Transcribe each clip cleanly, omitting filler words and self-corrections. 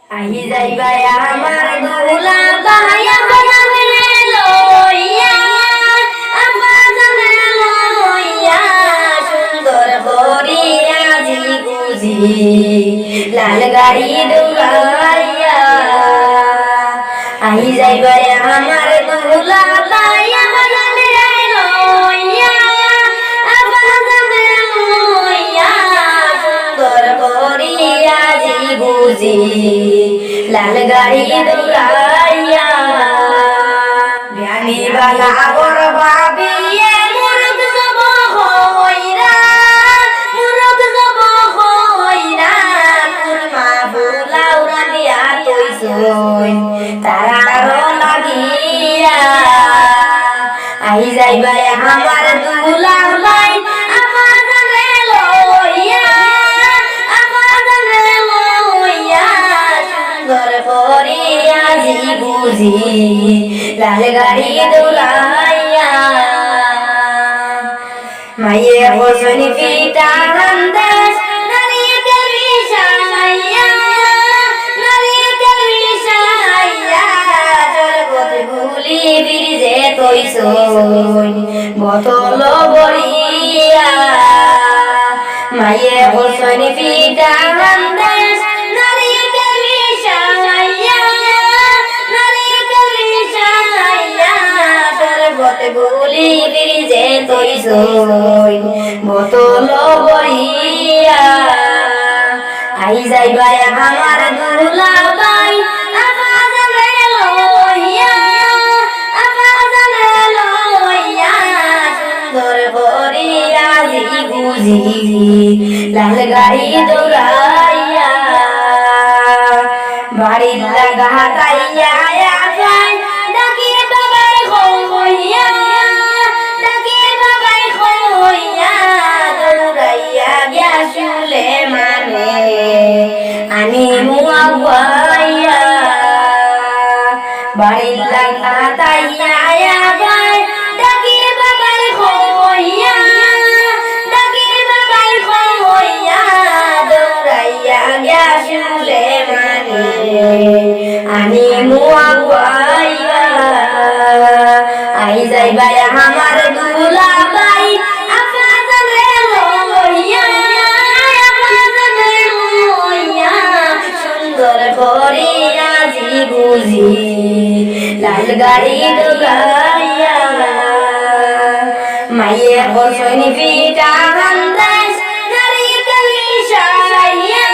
আহি যাইবা আমার দুলা বায়া বায়া লইয়া আবাজানে লইয়া সুন্দর করিয়া জি বুঝি লাল গাড়ি দৌড়াইয়া আহি যাইবা আমার দুলা বায়া বায়া লইয়া আবাজানে লইয়া সুন্দর করিয়া জি বুঝি লাল গাড়ি দৌড়াইয়া জ্ঞানী বালা বড় ভাবিয়ে মুরুদ যাব হইরা কুরমা ফুলাও রাধিয়া তৈছই তারার লাগিয়া আহি যাইবা আমার দুলা ভাই আমাজানে লইয়া সুন্দর করিয়া জি বুঝি লাল গাড়ি দৌড়াইয়া মায়ে হোসনি পিতা হান্দেশ নারিকেল বিষাইয়া জলপথ গুলি বিরিজে তৈছই বোতল বড়িয়া মায়ে হোসনি পিতা হান্দেশ গুলি বিরিজে তৈছই বোতল বড়িয়া আই যাইবা আমার দুলা বাই আমাজানে লইয়া সুন্দর করিয়া জি বুঝি লাল গাড়ি দৌড়াইয়া বাড়ির লাগা তাইয়া আমি মুআওয়াইয়া বাড়ির লাগা তাইয়া বাই ডাকি বাবাই হইয়া দৌড়াইয়া গিয়াশুলে মানে আমি মুআওয়াইয়া আই যাইবা আমার দুলা বাই করিয়া জি বুঝি লাল গাড়ি দৌড়াইয়া মায়ে হোসনি পিতা হান্দেশ নারিকেল বিষাইয়া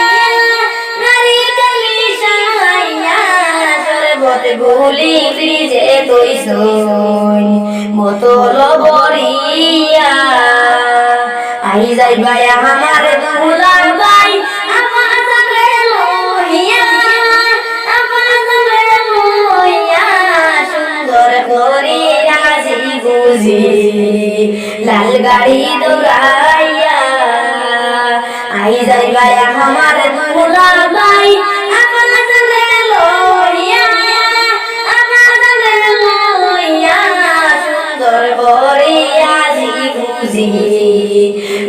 জলপথ গুলি বিরিজে তৈছই বোতল বড়িয়া আই যাইবা আমার দুলা বাই লাল গাড়ি দৌড়াইয়া আই যাইবা আমার দুলা বাই আমাজানে লইয়া সুন্দর করিয়া জি বুঝি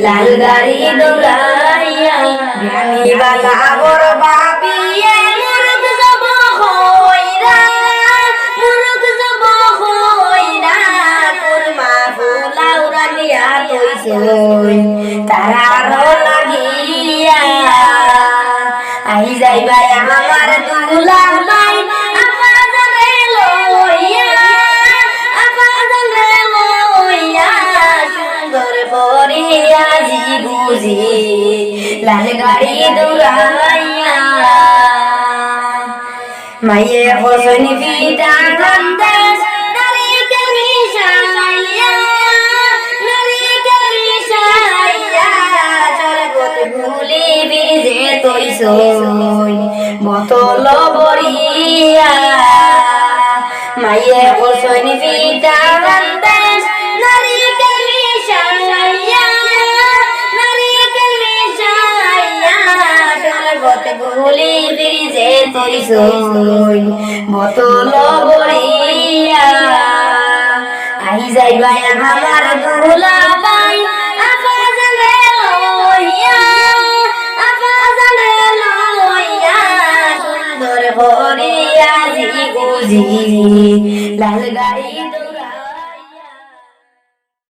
লাল গাড়ি দৌড়াইয়া জ্ঞানী বালা বড় ভাবিয়ে মুরুদ যাব হইরা তারার লাগিয়া আই যাইবা আমার দুলা ভাই আমাজানে লইয়া সুন্দর করিয়া জি বুঝি লাল গাড়ি দৌড়াইয়া মায়ে হোসনি পিতা হান্দেশ গুলি বিরিজে তৈছই বোতল বড়িয়া মায়ে হোসনি পিতা হান্দেশ নারিকেল বিষাইয়া জলপথ গুলি বিরিজে তৈছই বোতল বড়িয়া আই যাইবা আমার দুলা বাই আমাজানে লইয়া সুন্দর করি আজি গুজি লাল গাড়ি